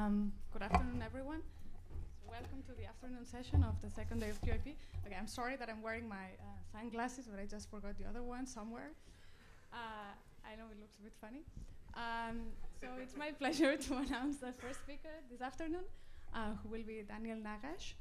Good afternoon, everyone. So welcome to the afternoon session of the second day of QIP. Okay, I'm sorry that I'm wearing my sunglasses, but I just forgot the other one somewhere. I know it looks a bit funny. So it's my pleasure to announce the first speaker this afternoon, who will be Daniel Nagaj,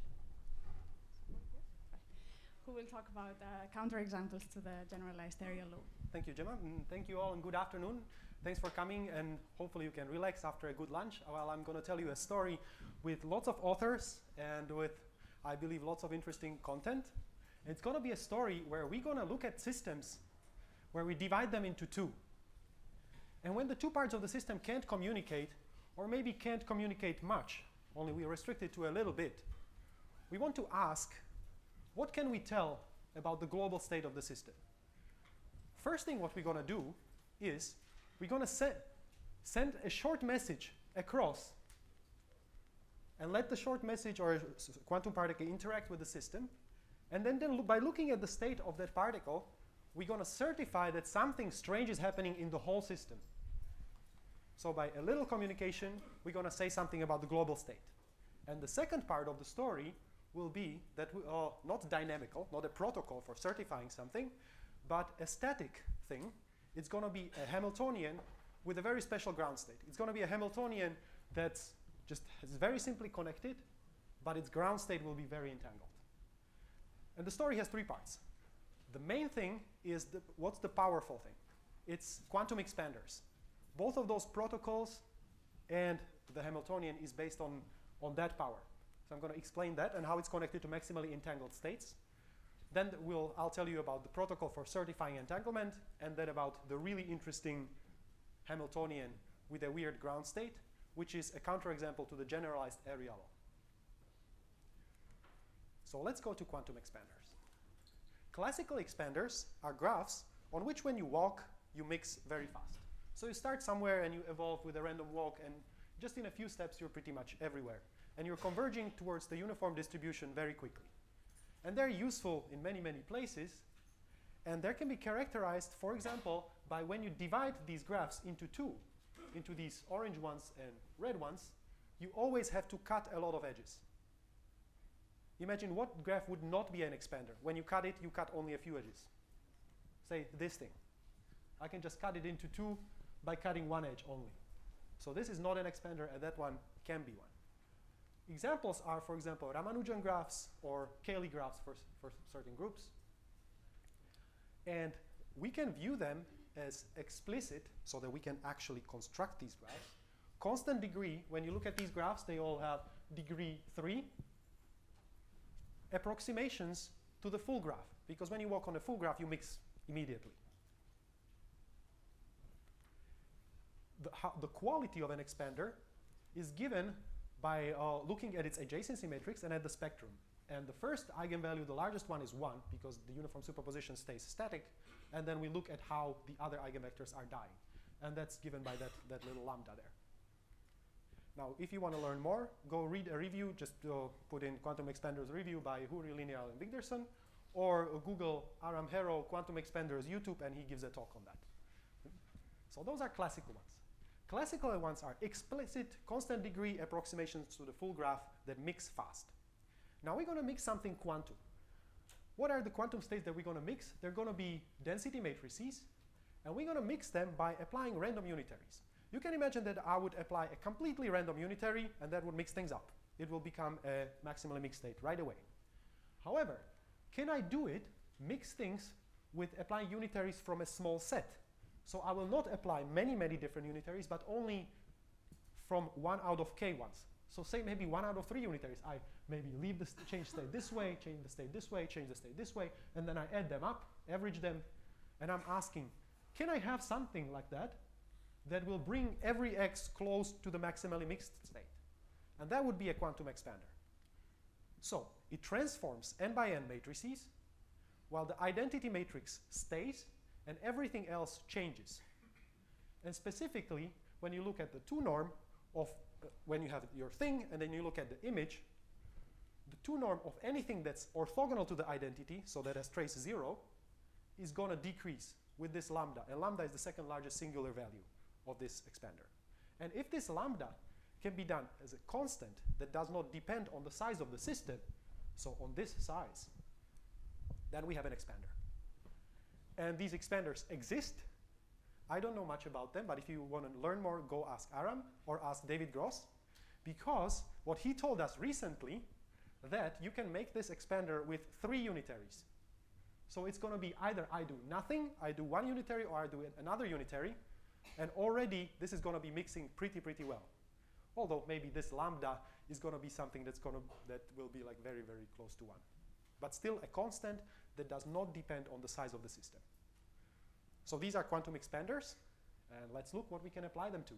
who will talk about counterexamples to the generalized area law. Thank you, Gemma. Thank you all, and good afternoon. Thanks for coming, and hopefully you can relax after a good lunch. Well, I'm going to tell you a story with lots of authors and with, I believe, lots of interesting content. It's going to be a story where we're going to look at systems where we divide them into two. And when the two parts of the system can't communicate, or maybe can't communicate much, only we restrict it to a little bit, we want to ask, what can we tell about the global state of the system? First thing what we're going to do is we're going to send a short message across and let the short message or quantum particle interact with the system. And then by looking at the state of that particle, we're going to certify that something strange is happening in the whole system. So by a little communication, we're going to say something about the global state. And the second part of the story will be that we are not dynamical, not a protocol for certifying something, but a static thing. It's going to be a Hamiltonian with a very special ground state. It's going to be a Hamiltonian that's just very simply connected, but its ground state will be very entangled. And the story has three parts. The main thing is what's the powerful thing? It's quantum expanders. Both of those protocols and the Hamiltonian is based on that power. So I'm going to explain that and how it's connected to maximally entangled states. Then I'll tell you about the protocol for certifying entanglement, and then about the really interesting Hamiltonian with a weird ground state, which is a counterexample to the generalized area law. So let's go to quantum expanders. Classical expanders are graphs on which when you walk, you mix very fast. So you start somewhere and you evolve with a random walk, and just in a few steps, you're pretty much everywhere. And you're converging towards the uniform distribution very quickly. And they're useful in many, many places. And they can be characterized, for example, by when you divide these graphs into two, into these orange ones and red ones, you always have to cut a lot of edges. Imagine what graph would not be an expander. When you cut it, you cut only a few edges. Say this thing. I can just cut it into two by cutting one edge only. So this is not an expander, and that one can be one. Examples are, for example, Ramanujan graphs or Cayley graphs for certain groups. And we can view them as explicit so that we can actually construct these graphs. Constant degree, when you look at these graphs, they all have degree 3 approximations to the full graph, because when you walk on a full graph, you mix immediately. The quality of an expander is given by looking at its adjacency matrix and at the spectrum. And the first eigenvalue, the largest one, is 1, because the uniform superposition stays static. And then we look at how the other eigenvectors are dying. And that's given by that little lambda there. Now, if you want to learn more, go read a review. Just put in Quantum Expanders Review by Huri, Lineal, and Wigderson. Or Google Aram Harrow Quantum Expanders YouTube, and he gives a talk on that. So those are classical ones. Classical ones are explicit constant degree approximations to the full graph that mix fast. Now we're going to mix something quantum. What are the quantum states that we're going to mix? They're going to be density matrices, and we're going to mix them by applying random unitaries. You can imagine that I would apply a completely random unitary, and that would mix things up. It will become a maximally mixed state right away. However, can I do it, mix things, with applying unitaries from a small set? So I will not apply many, many different unitaries, but only from 1 out of k ones. So say maybe 1 out of 3 unitaries. I maybe leave the change state this way, change the state this way, change the state this way, and then I add them up, average them, and I'm asking, can I have something like that that will bring every x close to the maximally mixed state? And that would be a quantum expander. So it transforms n by n matrices, while the identity matrix stays, and everything else changes. And specifically, when you look at the 2 norm of when you have your thing, and then you look at the image, the 2 norm of anything that's orthogonal to the identity, so that has trace 0, is going to decrease with this lambda. And lambda is the second largest singular value of this expander. And if this lambda can be done as a constant that does not depend on the size of the system, so on this size, then we have an expander. And these expanders exist. I don't know much about them, but if you want to learn more, go ask Aram or ask David Gross, because what he told us recently, that you can make this expander with 3 unitaries. So it's going to be either I do nothing, I do 1 unitary, or I do another unitary, and already this is going to be mixing pretty well. Although maybe this lambda is going to be something that will be like very close to 1. But still a constant that does not depend on the size of the system. So these are quantum expanders, and let's look what we can apply them to.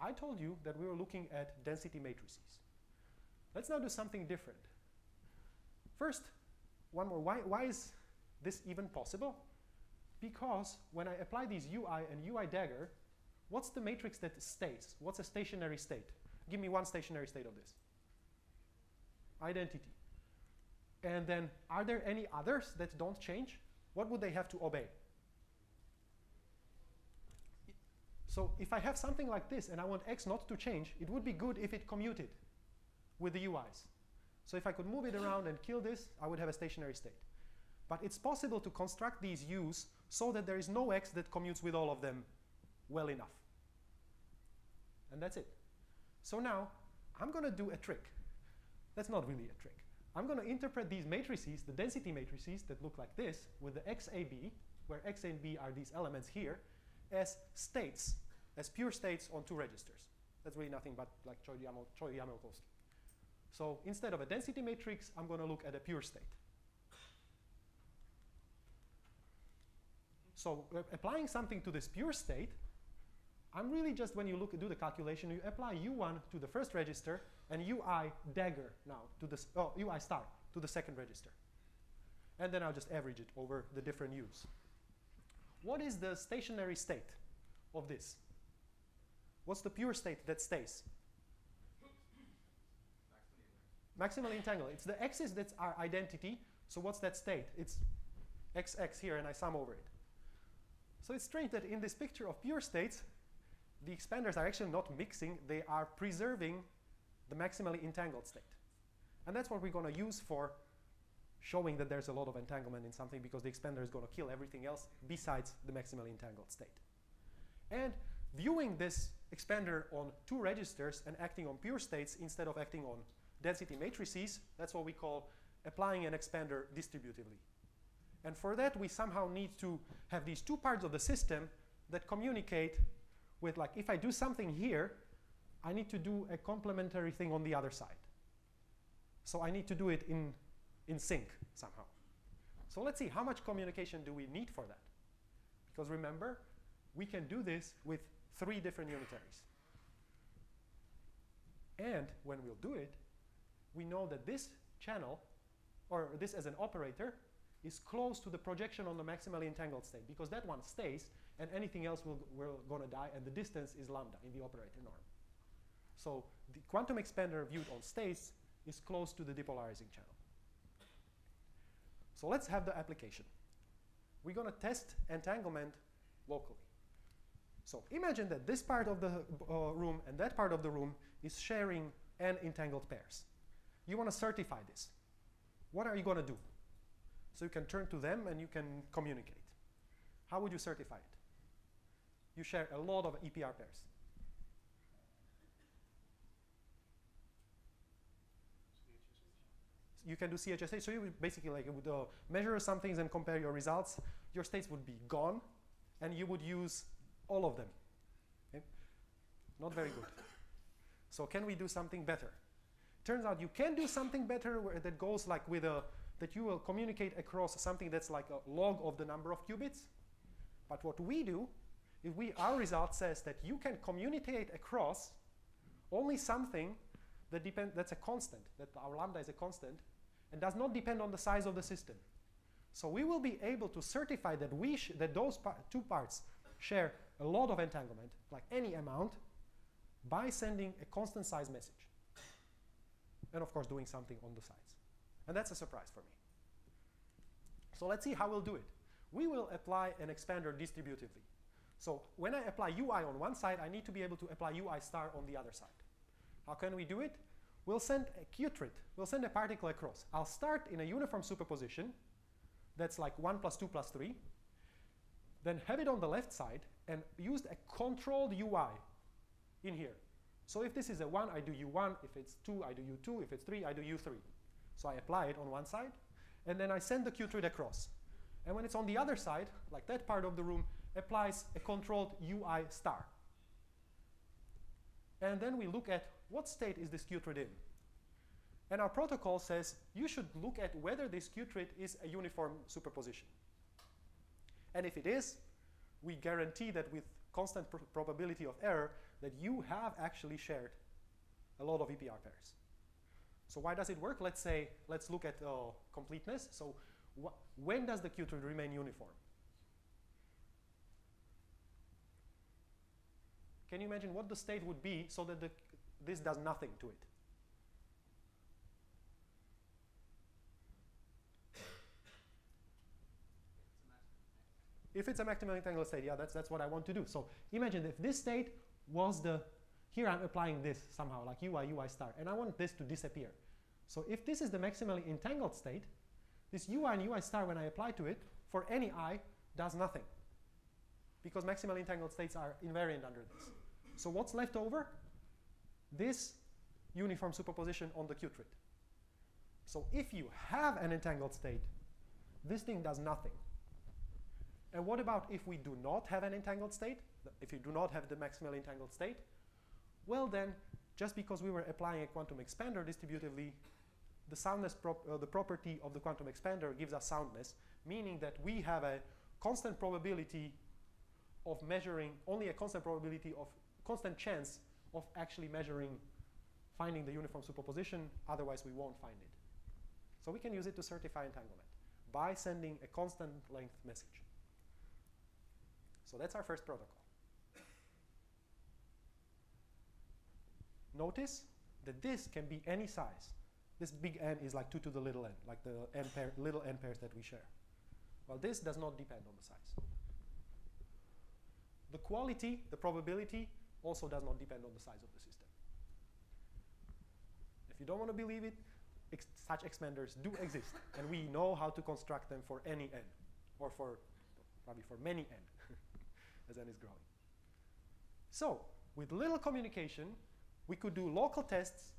I told you that we were looking at density matrices. Let's now do something different. First, one more. Why is this even possible? Because when I apply these ui and ui dagger, what's the matrix that stays? What's a stationary state? Give me one stationary state of this. Identity. And then, are there any others that don't change? What would they have to obey? So if I have something like this and I want x not to change, it would be good if it commuted with the ui's. So if I could move it around and kill this, I would have a stationary state. But it's possible to construct these u's so that there is no x that commutes with all of them well enough. And that's it. So now I'm going to do a trick. That's not really a trick. I'm going to interpret these matrices, the density matrices that look like this, with the XAB, where x and b are these elements here, as states, as pure states on 2 registers. That's really nothing but like Choi-Yamelkowski. So instead of a density matrix, I'm going to look at a pure state. So applying something to this pure state, I'm really just, when you do the calculation, you apply u1 to the first register and ui dagger now to the, ui star to the second register. And then I'll just average it over the different u's. What is the stationary state of this? What's the pure state that stays? Maximally entangled. It's the x's that's our identity. So what's that state? It's xx here, and I sum over it. So it's strange that in this picture of pure states, the expanders are actually not mixing. They are preserving the maximally entangled state. And that's what we're going to use for showing that there's a lot of entanglement in something, because the expander is going to kill everything else besides the maximally entangled state. And viewing this expander on 2 registers and acting on pure states instead of acting on density matrices, that's what we call applying an expander distributively. And for that, we somehow need to have these 2 parts of the system that communicate with, like, if I do something here, I need to do a complementary thing on the other side. So I need to do it in sync somehow. So let's see, how much communication do we need for that? Because remember, we can do this with 3 different unitaries. And when we'll do it, we know that this channel, or this as an operator, is close to the projection on the maximally entangled state, because that one stays and anything else will going to die, and the distance is lambda in the operator norm. So the quantum expander viewed on states is close to the depolarizing channel. So let's have the application. We're going to test entanglement locally. So imagine that this part of the room and that part of the room is sharing n entangled pairs. You want to certify this. What are you going to do? So you can turn to them and you can communicate. How would you certify it? You share a lot of EPR pairs. You can do CHSH. So you would basically would measure some things and compare your results. Your states would be gone, and you would use all of them. Okay? Not very good. So can we do something better? Turns out you can do something better that goes like with that you will communicate across something that's like a log of the number of qubits. But what we do is our result says that you can communicate across only something that's a constant, that our lambda is a constant, and does not depend on the size of the system. So we will be able to certify that that those 2 parts share a lot of entanglement, like any amount, by sending a constant size message. And of course doing something on the sides. And that's a surprise for me. So let's see how we'll do it. We will apply an expander distributively. So when I apply ui on one side, I need to be able to apply ui star on the other side. How can we do it? We'll send a qtrit. We'll send a particle across. I'll start in a uniform superposition that's like 1 plus 2 plus 3. Then have it on the left side and use a controlled ui in here. So if this is a 1, I do u1. If it's 2, I do u2. If it's 3, I do u3. So I apply it on one side, and then I send the qtrit across. And when it's on the other side, like that part of the room, applies a controlled ui star. And then we look at what state is this qtrit in. And our protocol says you should look at whether this qtrit is a uniform superposition. And if it is, we guarantee that with constant probability of error that you have actually shared a lot of EPR pairs. So why does it work? Let's look at completeness. So when does the qtrit remain uniform? Can you imagine what the state would be so that this does nothing to it? If it's a maximally entangled state, yeah, that's what I want to do. So imagine if this state was here I'm applying this somehow, like ui star, and I want this to disappear. So if this is the maximally entangled state, this ui and ui star, when I apply to it, for any I, does nothing. Because maximally entangled states are invariant under this. So what's left over? This uniform superposition on the qtrit. So if you have an entangled state, this thing does nothing. And what about if we do not have an entangled state? If you do not have the maximally entangled state? Well then, just because we were applying a quantum expander distributively, the soundness the property of the quantum expander gives us soundness, meaning that we have a constant probability of measuring, only a constant probability of constant chance of actually finding the uniform superposition, otherwise we won't find it. So we can use it to certify entanglement by sending a constant length message. So that's our first protocol. Notice that this can be any size. This big N is like 2 to the little n, like the little n pairs that we share. Well, this does not depend on the size. The quality, the probability, also does not depend on the size of the system. If you don't want to believe it, such expanders do exist, and we know how to construct them for any n, or probably for many n, as n is growing. So, with little communication, we could do local tests,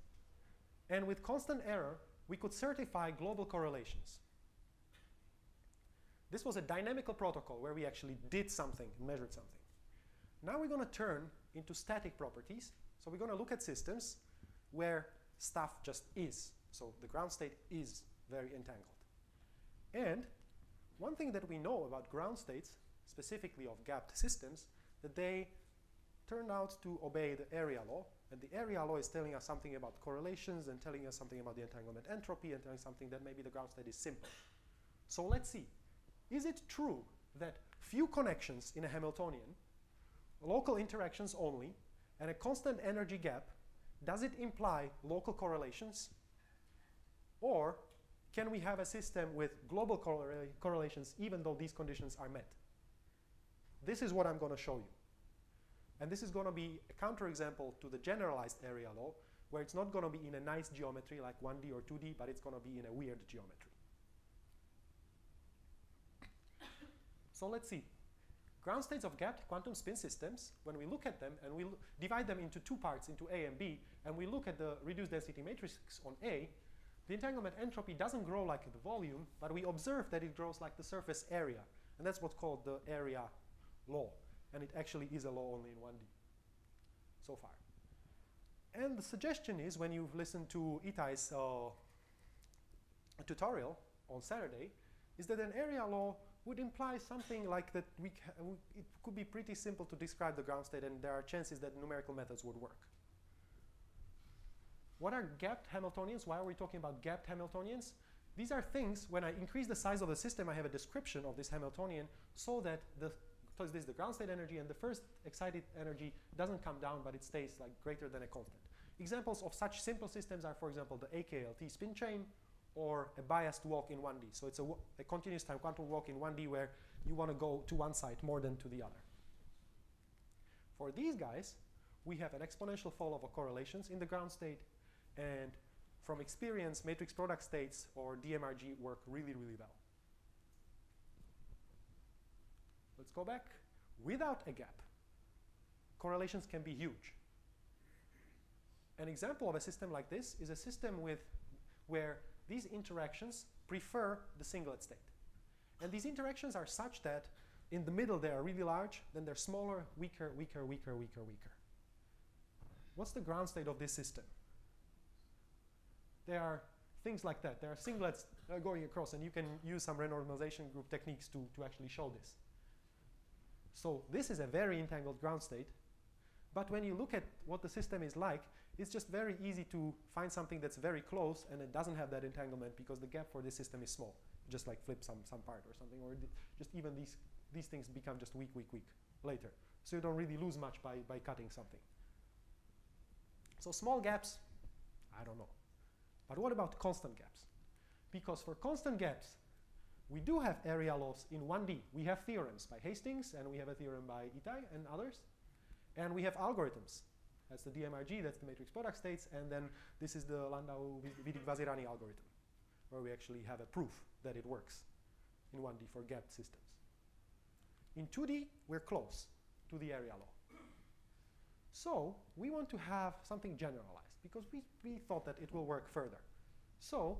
and with constant error, we could certify global correlations. This was a dynamical protocol where we actually did something, measured something. Now we're going to turn into static properties. So we're going to look at systems where stuff just is. So the ground state is very entangled. And one thing that we know about ground states, specifically of gapped systems, that they turn out to obey the area law. And the area law is telling us something about correlations and telling us something about the entanglement entropy and telling something that maybe the ground state is simple. So let's see. Is it true that few connections in a Hamiltonian, local interactions only, and a constant energy gap, does it imply local correlations? Or can we have a system with global correlations even though these conditions are met? This is what I'm going to show you. And this is going to be a counterexample to the generalized area law, where it's not going to be in a nice geometry like 1D or 2D, but it's going to be in a weird geometry. So let's see. Ground states of gapped quantum spin systems, when we look at them and we divide them into two parts, into A and B, and we look at the reduced density matrix on A, the entanglement entropy doesn't grow like the volume, but we observe that it grows like the surface area. And that's what's called the area law. And it actually is a law only in 1D so far. And the suggestion is, when you've listened to Itai's tutorial on Saturday, is that an area law would imply something like that it could be pretty simple to describe the ground state, and there are chances that numerical methods would work. What are gapped Hamiltonians? Why are we talking about gapped Hamiltonians? These are things, when I increase the size of the system, I have a description of this Hamiltonian so that this is the ground state energy, and the first excited energy doesn't come down, but it stays like greater than a constant. Examples of such simple systems are, for example, the AKLT spin chain, or a biased walk in 1D. So it's a continuous time quantum walk in 1D where you want to go to one side more than to the other. For these guys, we have an exponential fall of correlations in the ground state, and from experience, matrix product states or DMRG work really, really well. Let's go back. Without a gap, correlations can be huge. An example of a system like this is a system where these interactions prefer the singlet state. And these interactions are such that in the middle they are really large, then they're smaller, weaker, weaker, weaker, weaker, weaker. What's the ground state of this system? There are things like that. There are singlets going across, and you can use some renormalization group techniques to actually show this. So this is a very entangled ground state. But when you look at what the system is like, it's just very easy to find something that's very close and it doesn't have that entanglement because the gap for this system is small. Just like flip some part or something, or just even these things become just weak, weak, weak later. So you don't really lose much by cutting something. So small gaps, I don't know. But what about constant gaps? Because for constant gaps, we do have area laws in 1D. We have theorems by Hastings, and we have a theorem by Itai and others. And we have algorithms. That's the DMRG, that's the matrix product states, and then this is the Landau-Vazirani algorithm, where we actually have a proof that it works in 1D for gapped systems. In 2D, we're close to the area law. So we want to have something generalized, because we thought that it will work further. So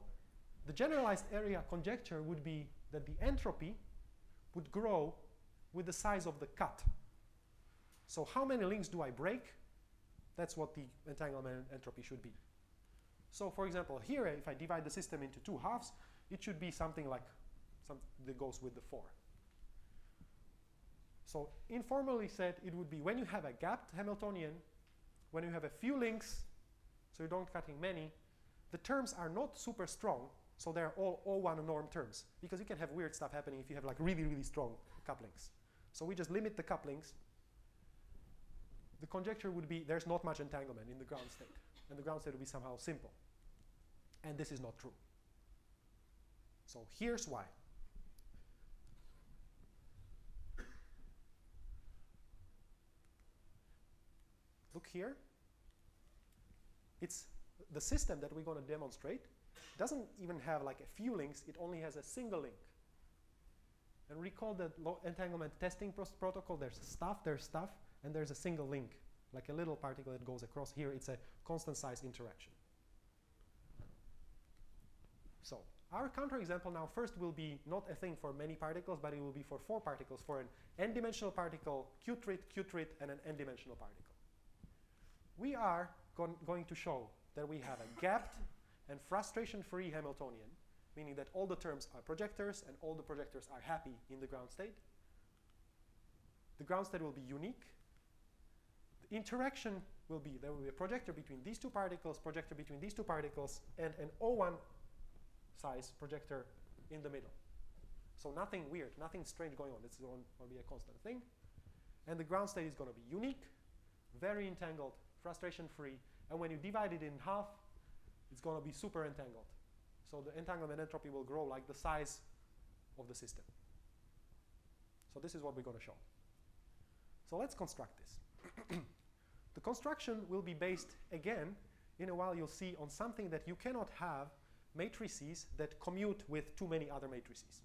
the generalized area conjecture would be that the entropy would grow with the size of the cut. So how many links do I break? That's what the entanglement entropy should be. So for example, here, if I divide the system into two halves, it should be something like that goes with the 4. So informally said, it would be when you have a gapped Hamiltonian, when you have a few links, so you don't cutting many, the terms are not super strong, so they're all O1 norm terms, because you can have weird stuff happening if you have like really, really strong couplings. So we just limit the couplings. The conjecture would be there's not much entanglement in the ground state, and the ground state would be somehow simple. And this is not true. So here's why. Look here. It's the system that we're going to demonstrate doesn't even have like a few links, it only has a single link. And recall the entanglement testing protocol, there's stuff, and there's a single link, like a little particle that goes across. Here it's a constant size interaction. So our counterexample now first will be not a thing for many particles, but it will be for 4 particles, for an n-dimensional particle, Q-trit, and an n-dimensional particle. We are going to show that we have a gapped and frustration-free Hamiltonian, meaning that all the terms are projectors and all the projectors are happy in the ground state. The ground state will be unique. The interaction will be, there will be a projector between these two particles, projector between these two particles, and an O1 size projector in the middle. So nothing weird, nothing strange going on. This is going to be a constant thing. And the ground state is going to be unique, very entangled, frustration-free, and when you divide it in half, it's going to be super entangled. So the entanglement entropy will grow like the size of the system. So this is what we're going to show. So let's construct this. The construction will be based, again, in a while you'll see, on something that you cannot have matrices that commute with too many other matrices.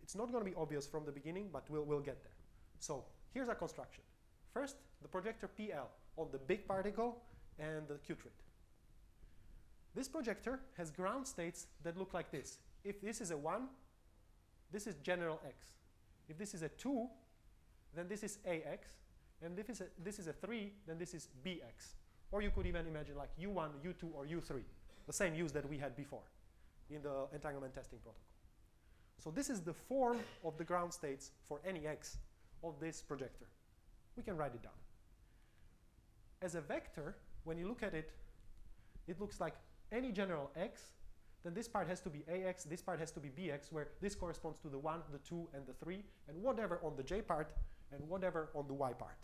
It's not going to be obvious from the beginning, but we'll get there. So here's our construction. First, the projector PL on the big particle and the Q-trit. This projector has ground states that look like this. If this is a 1, this is general X. If this is a 2, then this is AX. And if this is a 3, then this is BX. Or you could even imagine like U1, U2, or U3, the same use that we had before in the entanglement testing protocol. So this is the form of the ground states for any X of this projector. We can write it down. As a vector, when you look at it, it looks like any general X, then this part has to be AX, this part has to be BX, where this corresponds to the 1, the 2, and the 3, and whatever on the J part, and whatever on the Y part.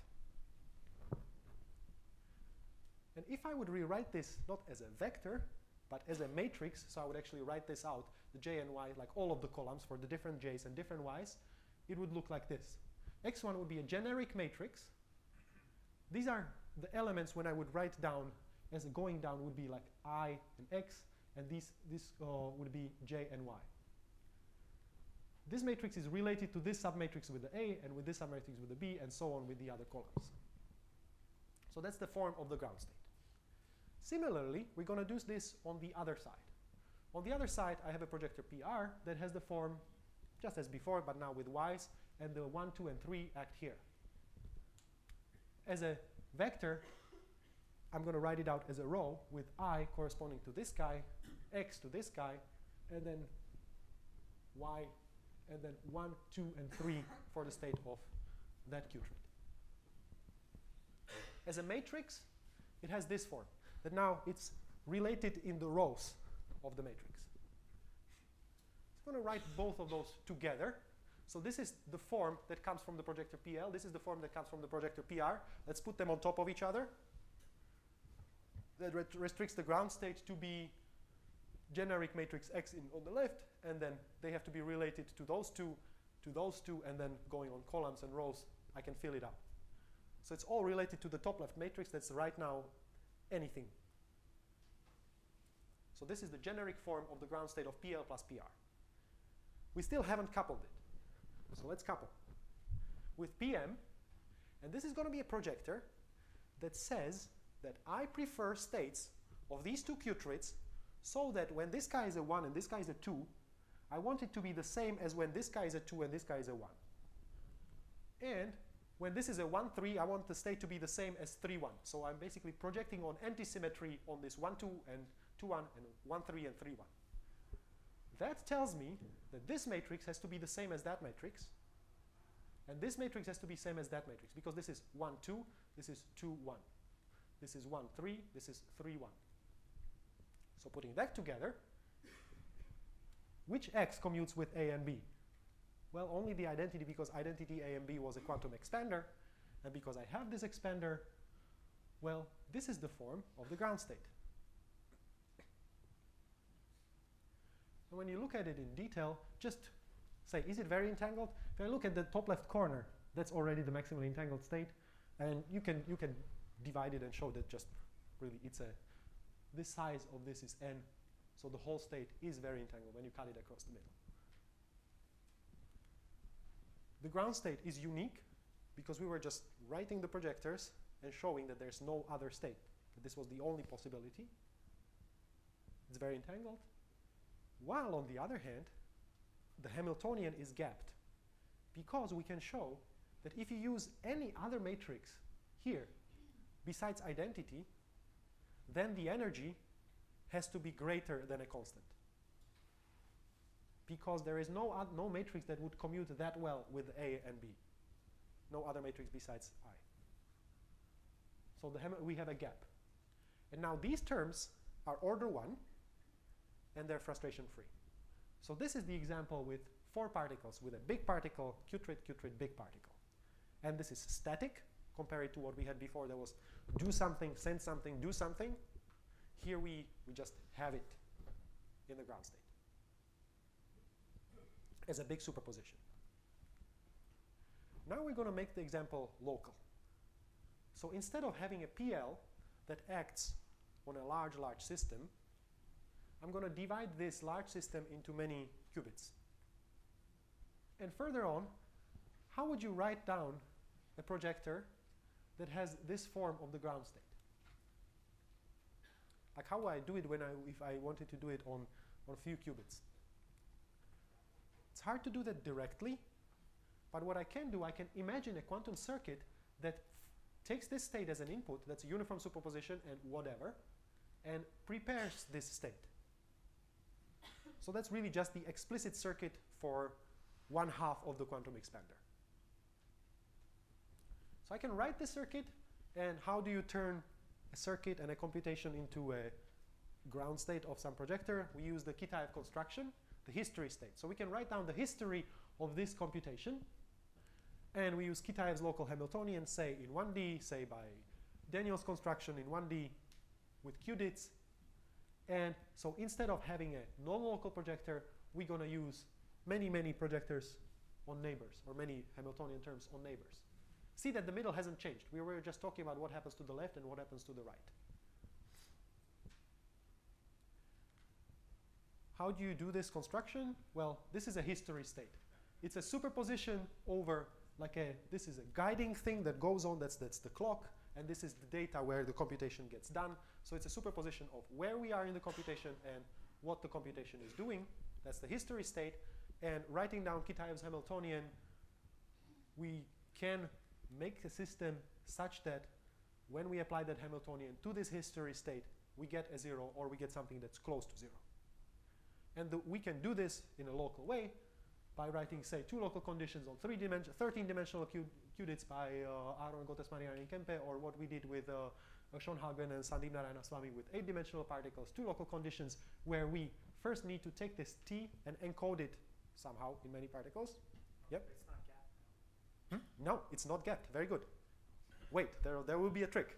And if I would rewrite this not as a vector, but as a matrix, so I would actually write this out, the J and Y, like all of the columns for the different J's and different Y's, it would look like this. X1 would be a generic matrix. These are the elements when I would write down as a going down would be like I and X, and this would be J and Y. This matrix is related to this submatrix with the A, and with this submatrix with the B, and so on with the other columns. So that's the form of the ground state. Similarly, we're going to do this on the other side. On the other side, I have a projector PR that has the form just as before, but now with Y's, and the 1, 2, and 3 act here. As a vector, I'm going to write it out as a row with I corresponding to this guy, X to this guy, and then Y, and then 1, 2, and 3 for the state of that qubit. As a matrix, it has this form, that now it's related in the rows of the matrix. I'm going to write both of those together. So this is the form that comes from the projector PL. This is the form that comes from the projector PR. Let's put them on top of each other. That restricts the ground state to be generic matrix X on the left, and then they have to be related to those two, and then going on columns and rows, I can fill it up. So it's all related to the top left matrix. That's right now anything. So this is the generic form of the ground state of PL plus PR. We still haven't coupled it. So let's couple with PM, and this is going to be a projector that says that I prefer states of these two qubits so that when this guy is a 1 and this guy is a 2, I want it to be the same as when this guy is a 2 and this guy is a 1. And when this is a 1, 3, I want the state to be the same as 3, 1. So I'm basically projecting on antisymmetry on this 1, 2 and 2, 1 and 1, 3 and 3, 1. That tells me that this matrix has to be the same as that matrix, and this matrix has to be same as that matrix, because this is 1, 2, this is 2, 1. This is 1, 3, this is 3, 1. So putting that together, which X commutes with A and B? Well, only the identity, because identity A and B was a quantum expander, and because I have this expander, well, this is the form of the ground state. And when you look at it in detail, just say, is it very entangled? If I look at the top left corner, that's already the maximally entangled state, and you can divide it and show that just really this size of this is n, so the whole state is very entangled when you cut it across the middle. The ground state is unique because we were just writing the projectors and showing that there's no other state, that this was the only possibility. It's very entangled. While on the other hand, the Hamiltonian is gapped because we can show that if you use any other matrix here besides identity, then the energy has to be greater than a constant, because there is no matrix that would commute that well with A and B. No other matrix besides I. So we have a gap. And now these terms are order 1, and they're frustration free. So this is the example with 4 particles, with a big particle, qubit, big particle. And this is static. Compare it to what we had before. There was do something, send something, do something. Here we just have it in the ground state as a big superposition. Now we're going to make the example local. So instead of having a PL that acts on a large system, I'm going to divide this large system into many qubits. And further on, how would you write down a projector that has this form of the ground state? Like how would I do it if I wanted to do it on a few qubits? It's hard to do that directly, but what I can do, I can imagine a quantum circuit that takes this state as an input, that's a uniform superposition and whatever, and prepares this state. So that's really just the explicit circuit for 1/2 of the quantum expander. So I can write the circuit, and how do you turn a circuit and a computation into a ground state of some projector? We use the Kitaev construction, the history state. So we can write down the history of this computation, and we use Kitaev's local Hamiltonian, say in 1D, say by Daniel's construction in 1D with qubits. And so instead of having a non-local projector, we're going to use many projectors on neighbors, or many Hamiltonian terms on neighbors. See that the middle hasn't changed. We were just talking about what happens to the left and what happens to the right. How do you do this construction? Well, this is a history state. It's a superposition over this is a guiding thing that goes on, that's the clock, and this is the data where the computation gets done. So it's a superposition of where we are in the computation and what the computation is doing. That's the history state. And writing down Kitaev's Hamiltonian, we can make the system such that when we apply that Hamiltonian to this history state, we get a 0 or we get something that's close to 0. And we can do this in a local way by writing, say, 2 local conditions on 13-dimensional qubits by Aaron Gottesmarian and Kempe, or what we did with Schonhagen and Sandeep Narayanaswamy with 8-dimensional particles, 2 local conditions where we first need to take this T and encode it somehow in many particles. Yep. It's not gapped. No, it's not gapped. Very good. Wait, there will be a trick.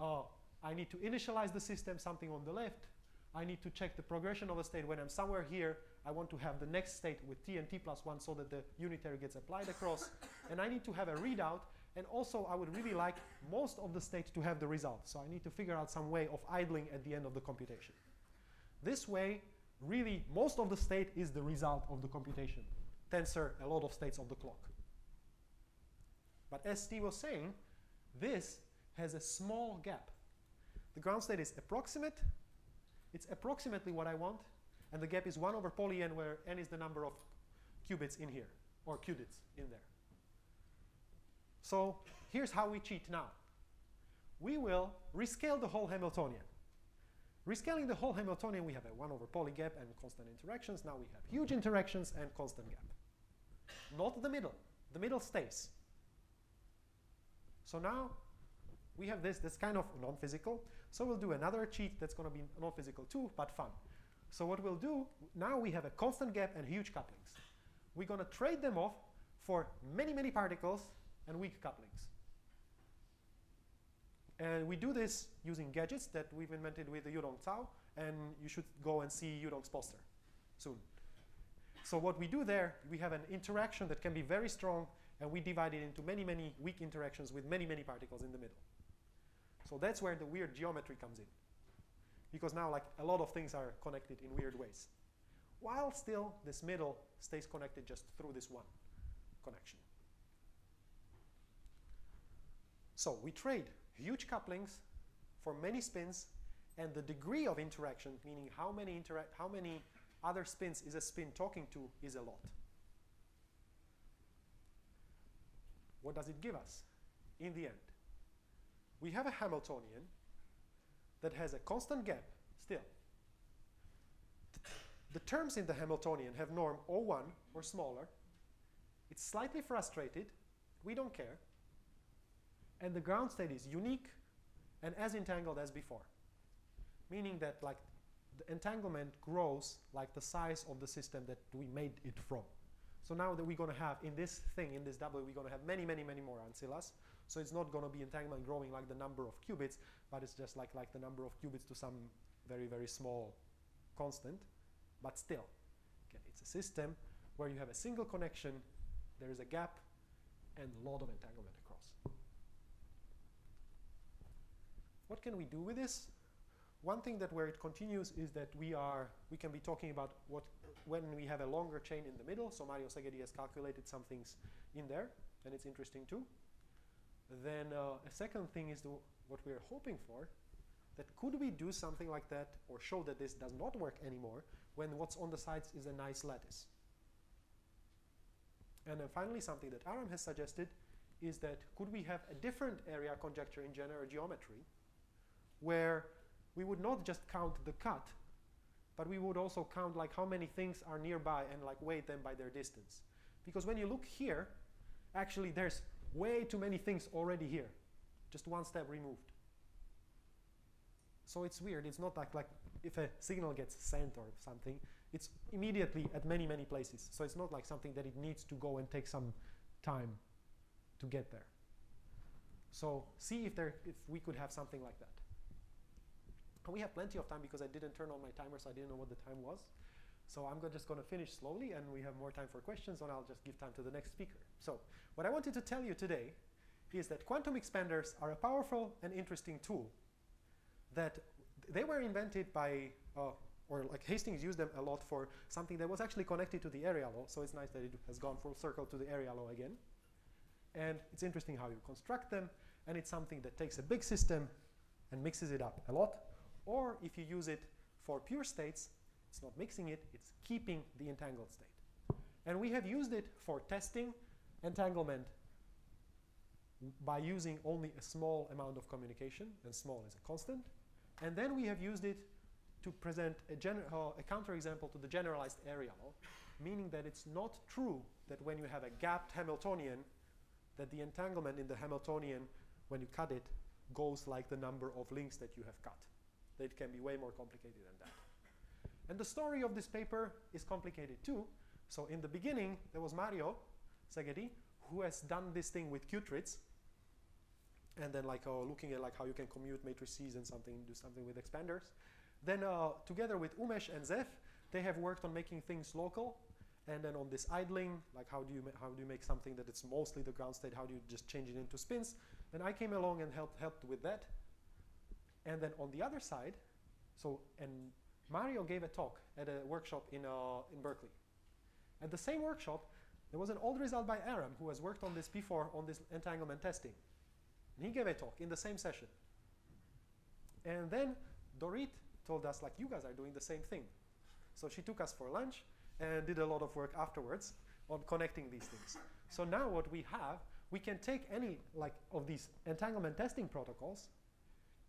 I need to initialize the system, something on the left. I need to check the progression of a state. When I'm somewhere here, I want to have the next state with T and T plus 1 so that the unitary gets applied across. And I need to have a readout. And also, I would really like most of the state to have the result. So I need to figure out some way of idling at the end of the computation. This way, really, most of the state is the result of the computation. Tensor a lot of states of the clock. But as Steve was saying, this has a small gap. The ground state is approximate. It's approximately what I want. And the gap is 1 over poly n, where n is the number of qubits in here, or qubits in there. So here's how we cheat now. We will rescale the whole Hamiltonian. Rescaling the whole Hamiltonian, we have a 1 over poly gap and constant interactions. Now we have huge interactions and constant gap. Not the middle. The middle stays. So now we have this that's kind of non-physical. So we'll do another cheat that's going to be non-physical too, but fun. So what we'll do, now we have a constant gap and huge couplings. We're going to trade them off for many, many particles and weak couplings. And we do this using gadgets that we've invented with the Yudong Cao, and you should go and see Yudong's poster soon. So what we do there, we have an interaction that can be very strong, and we divide it into many, many weak interactions with many, many particles in the middle. So that's where the weird geometry comes in. Because now, like, a lot of things are connected in weird ways. While still, this middle stays connected just through this one connection. So we trade huge couplings for many spins, and the degree of interaction, meaning how many other spins is a spin talking to, is a lot. What does it give us in the end? We have a Hamiltonian that has a constant gap still. The terms in the Hamiltonian have norm O1 or smaller. It's slightly frustrated. We don't care. And the ground state is unique and as entangled as before. Meaning that, like, the entanglement grows like the size of the system that we made it from. So now that we're going to have in this thing, in this doublet, we're going to have many, many, many more ancillas. So it's not going to be entanglement growing like the number of qubits, but it's just like the number of qubits to some very, very small constant. But still, okay, it's a system where you have a single connection, there is a gap, and a lot of entanglement across. What can we do with this? One thing that where it continues is that we can be talking about when we have a longer chain in the middle. So Mario Szegedy has calculated some things in there, and it's interesting too. Then a second thing is what we're hoping for, that could we do something like that or show that this does not work anymore when what's on the sides is a nice lattice. And then finally, something that Aram has suggested is that could we have a different area conjecture in general geometry where we would not just count the cut, but we would also count like how many things are nearby and like weight them by their distance. Because when you look here, actually there's way too many things already here, just one step removed. So it's weird. It's not like if a signal gets sent or something, it's immediately at many, many places. So it's not like something that it needs to go and take some time to get there. So see if we could have something like that. And we have plenty of time because I didn't turn on my timer, so I didn't know what the time was. So I'm just going to finish slowly, and we have more time for questions, and I'll just give time to the next speaker. So what I wanted to tell you today is that quantum expanders are a powerful and interesting tool that they were invented by, or like Hastings used them a lot for something that was actually connected to the area law. So it's nice that it has gone full circle to the area law again. And it's interesting how you construct them. And it's something that takes a big system and mixes it up a lot. Or if you use it for pure states, it's not mixing it, it's keeping the entangled state. And we have used it for testing entanglement by using only a small amount of communication, and small is a constant. And then we have used it to present a counterexample to the generalized area law, meaning that it's not true that when you have a gapped Hamiltonian, that the entanglement in the Hamiltonian, when you cut it, goes like the number of links that you have cut. It can be way more complicated than that. And the story of this paper is complicated too. So in the beginning, there was Mario Szegedy, who has done this thing with Q-trits, and then like looking at like how you can commute matrices and do something with expanders. Then together with Umesh and Zeph, they have worked on making things local, and then on this idling, like how do you make something that it's mostly the ground state? How do you just change it into spins? Then I came along and helped with that. And then on the other side, and Mario gave a talk at a workshop in Berkeley. At the same workshop, there was an old result by Aram, who has worked on this before on this entanglement testing. And he gave a talk in the same session. And then Dorit told us, like, you guys are doing the same thing. So she took us for lunch and did a lot of work afterwards on connecting these things. So now what we have, we can take any like of these entanglement testing protocols,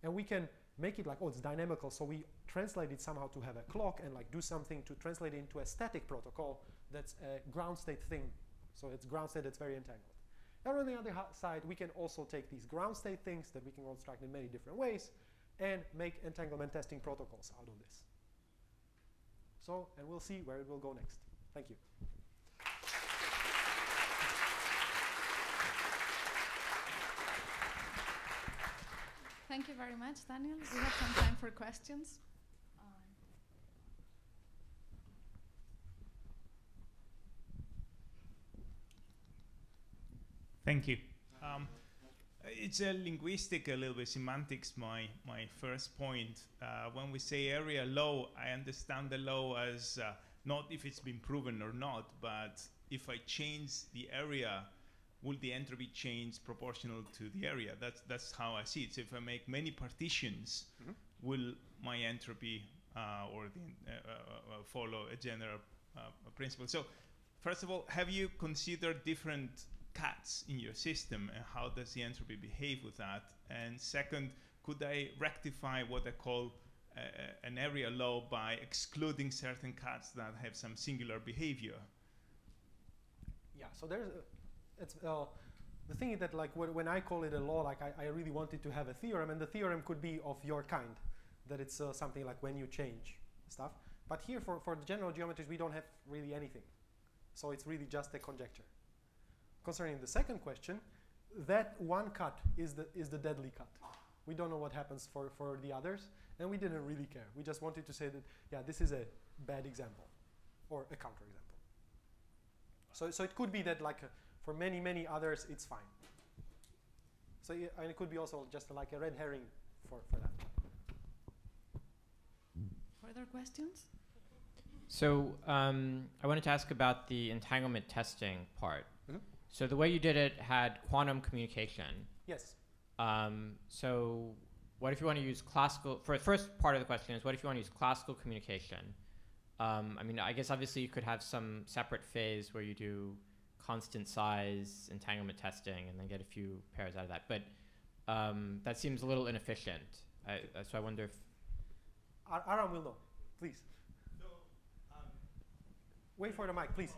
and we can make it like, oh, it's dynamical. So we translate it somehow to have a clock and like do something to translate it into a static protocol that's a ground state thing. So it's ground state that's very entangled. And on the other side, we can also take these ground state things that we can construct in many different ways and make entanglement testing protocols out of this. So, and we'll see where it will go next. Thank you. Thank you very much, Daniel. We have some time for questions. Thank you. It's a linguistic, a little bit semantics, my first point. When we say area law, I understand the law as not if it's been proven or not, but if I change the area, will the entropy change proportional to the area? That's how I see it. So if I make many partitions, will my entropy follow a general principle? So first of all, have you considered different cuts in your system, and how does the entropy behave with that? And second, could I rectify what I call an area law by excluding certain cuts that have some singular behavior? Yeah, so there's the thing is that like when I call it a law, like I really wanted to have a theorem, and the theorem could be of your kind, that it's something like when you change stuff. But here for the general geometries, we don't have really anything. So it's really just a conjecture. Concerning the second question, that one cut is the deadly cut. We don't know what happens for the others, and we didn't really care. We just wanted to say that, yeah, this is a bad example, or a counterexample. So it could be that like for many others, it's fine. So and it could be also just like a red herring for that. Further questions? So I wanted to ask about the entanglement testing part. So the way you did it had quantum communication. Yes. So what if you want to use classical, for the first part of the question is, what if you want to use classical communication? I mean, I guess obviously you could have some separate phase where you do constant size entanglement testing and then get a few pairs out of that. But that seems a little inefficient. So I wonder if... Aram will know, please. So, wait for the mic, please.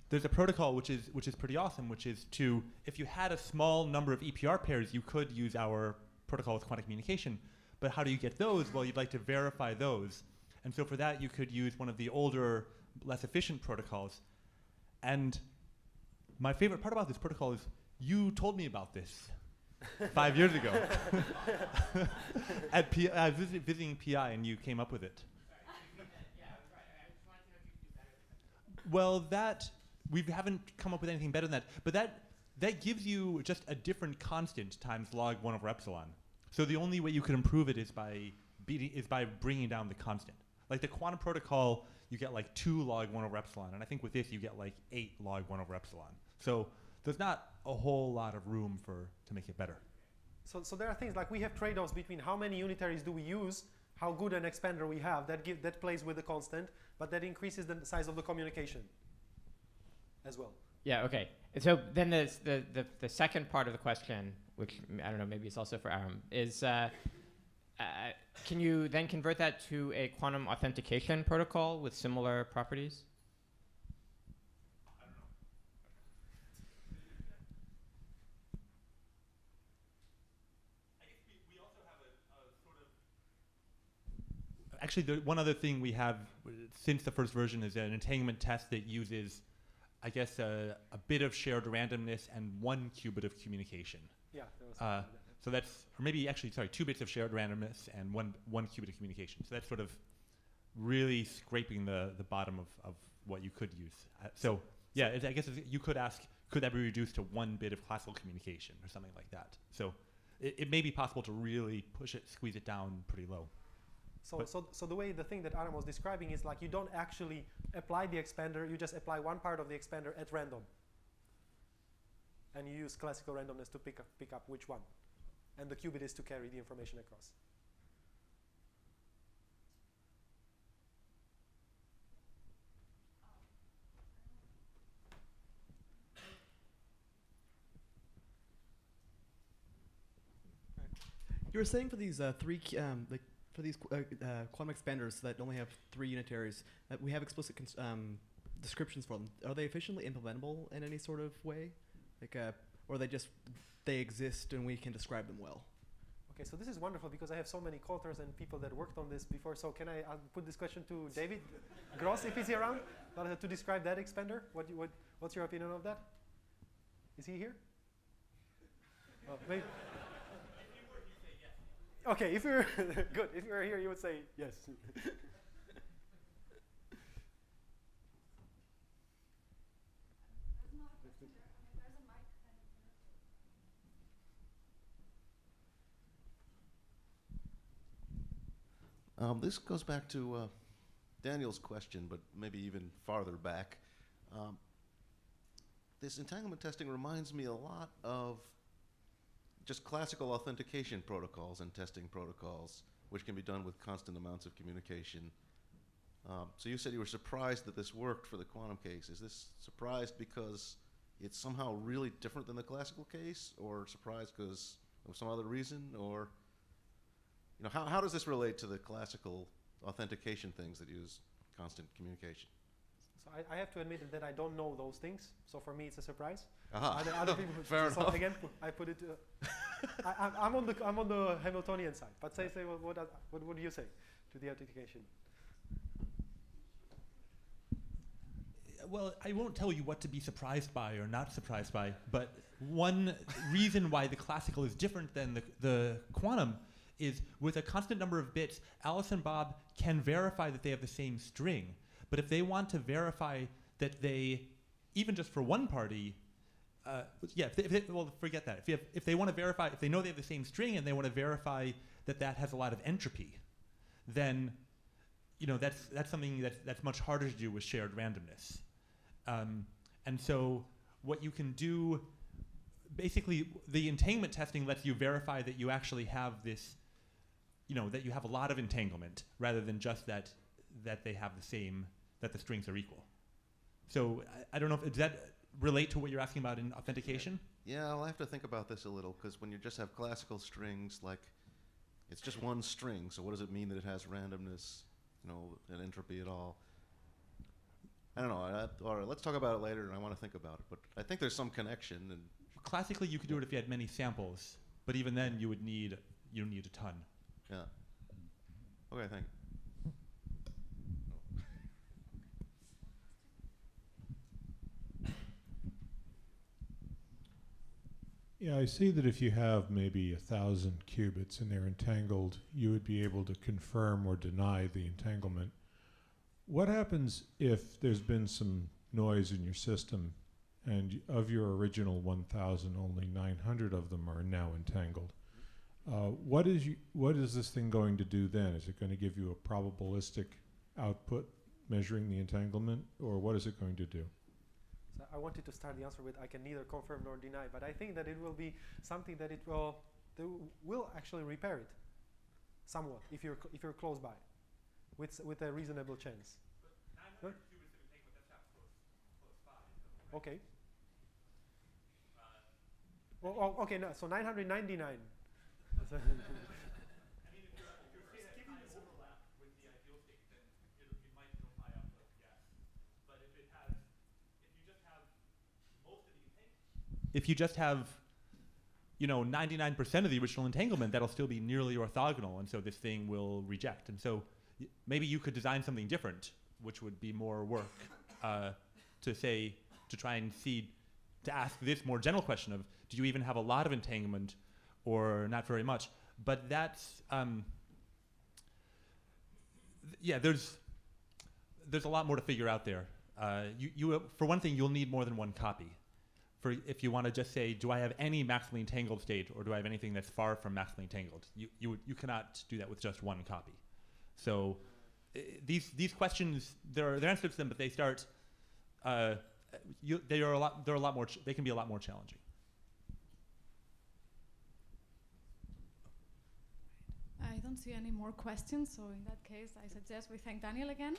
There's a protocol which is pretty awesome, which is to, if you had a small number of EPR pairs, you could use our protocol with quantum communication. But how do you get those? Well, you'd like to verify those. And so for that, you could use one of the older, less efficient protocols. And my favorite part about this protocol is you told me about this 5 years ago. I was visiting PI, and you came up with it. Well, that we haven't come up with anything better than that. But that gives you just a different constant times log 1 over epsilon. So the only way you could improve it is by bringing down the constant. Like the quantum protocol, you get like 2 log 1 over epsilon, and I think with this you get like 8 log 1 over epsilon. So there's not a whole lot of room to make it better. So there are things like we have trade-offs between how many unitaries do we use, how good an expander we have, that plays with the constant, but that increases the size of the communication as well. Yeah, okay. And so then there's the second part of the question, which I don't know, maybe it's also for Aram, is can you then convert that to a quantum authentication protocol with similar properties? Actually, one other thing we have since the first version is an entanglement test that uses, I guess, a bit of shared randomness and 1 qubit of communication. Yeah, there was something like that. So that's, or maybe actually, sorry, 2 bits of shared randomness and one qubit of communication. So that's sort of really scraping the bottom of what you could use. So yeah, I guess you could ask, could that be reduced to 1 bit of classical communication or something like that? So it may be possible to really squeeze it down pretty low. So the thing that Aram was describing is like you don't actually apply the expander, you just apply one part of the expander at random. And you use classical randomness to pick up which one. And the qubit is to carry the information across. You were saying for these for these quantum expanders that only have 3 unitaries, we have explicit descriptions for them. Are they efficiently implementable in any sort of way, like, or they exist and we can describe them well? Okay, so this is wonderful because I have so many co-authors and people that worked on this before. So can I'll put this question to David Gross if he's around to describe that expander? What's your opinion of that? Is he here? Oh, maybe. Okay, if you're good, if you're here, you would say yes. This goes back to Daniel's question, but maybe even farther back. This entanglement testing reminds me a lot of just classical authentication protocols and testing protocols, which can be done with constant amounts of communication. So you said you were surprised that this worked for the quantum case. Is this surprised because it's somehow really different than the classical case, or surprised because of some other reason, or how does this relate to the classical authentication things that use constant communication? So I have to admit that I don't know those things. So for me, it's a surprise. Other people, fair so enough. Again, I put it. I'm on the Hamiltonian side. But say what do you say to the authentication? Well, I won't tell you what to be surprised by or not surprised by, but one reason why the classical is different than the quantum is with a constant number of bits, Alice and Bob can verify that they have the same string. But if they want to verify that they, even just for one party, well, forget that. If they want to verify, if they know they have the same string and they want to verify that that has a lot of entropy, then that's something that's much harder to do with shared randomness. And so what you can do, basically, the entanglement testing lets you verify that you actually have this, that you have a lot of entanglement rather than just that they have the same, that the strings are equal. So I don't know, does that relate to what you're asking about in authentication? Yeah, I'll have to think about this a little, because when you just have classical strings, like, it's just one string, so what does it mean that it has randomness, and entropy at all? I don't know. All right, let's talk about it later, and I want to think about it. But I think there's some connection. And classically, you could do it if you had many samples, but even then, you need a ton. Yeah. Okay, thank you. Yeah, I see that if you have maybe 1,000 qubits and they're entangled, you would be able to confirm or deny the entanglement. What happens if there's been some noise in your system, and of your original 1,000, only 900 of them are now entangled? What is this thing going to do then? Is it going to give you a probabilistic output measuring the entanglement, or what is it going to do? So I wanted to start the answer with I can neither confirm nor deny, but I think that it will be something that will actually repair it somewhat if you're close by, with a reasonable chance. But 900 qubits of entanglement, that's not close by. Right? Okay. Okay, no, so 999. I mean, if you're skipping the overlap with the ideal state, then it might go high up, yes. But if you just have most of the entanglement, if you just have 99% of the original entanglement, that'll still be nearly orthogonal, and so this thing will reject. And so maybe you could design something different, which would be more work to try and to ask this more general question of, do you even have a lot of entanglement or not very much? But that's, there's a lot more to figure out there. For one thing, you'll need more than one copy. If you want to just say, do I have any maximally entangled state, or do I have anything that's far from maximally entangled? You cannot do that with just one copy. So these questions, there are answers to them, but they start. They can be a lot more challenging. I don't see any more questions, so in that case, I suggest we thank Daniel again.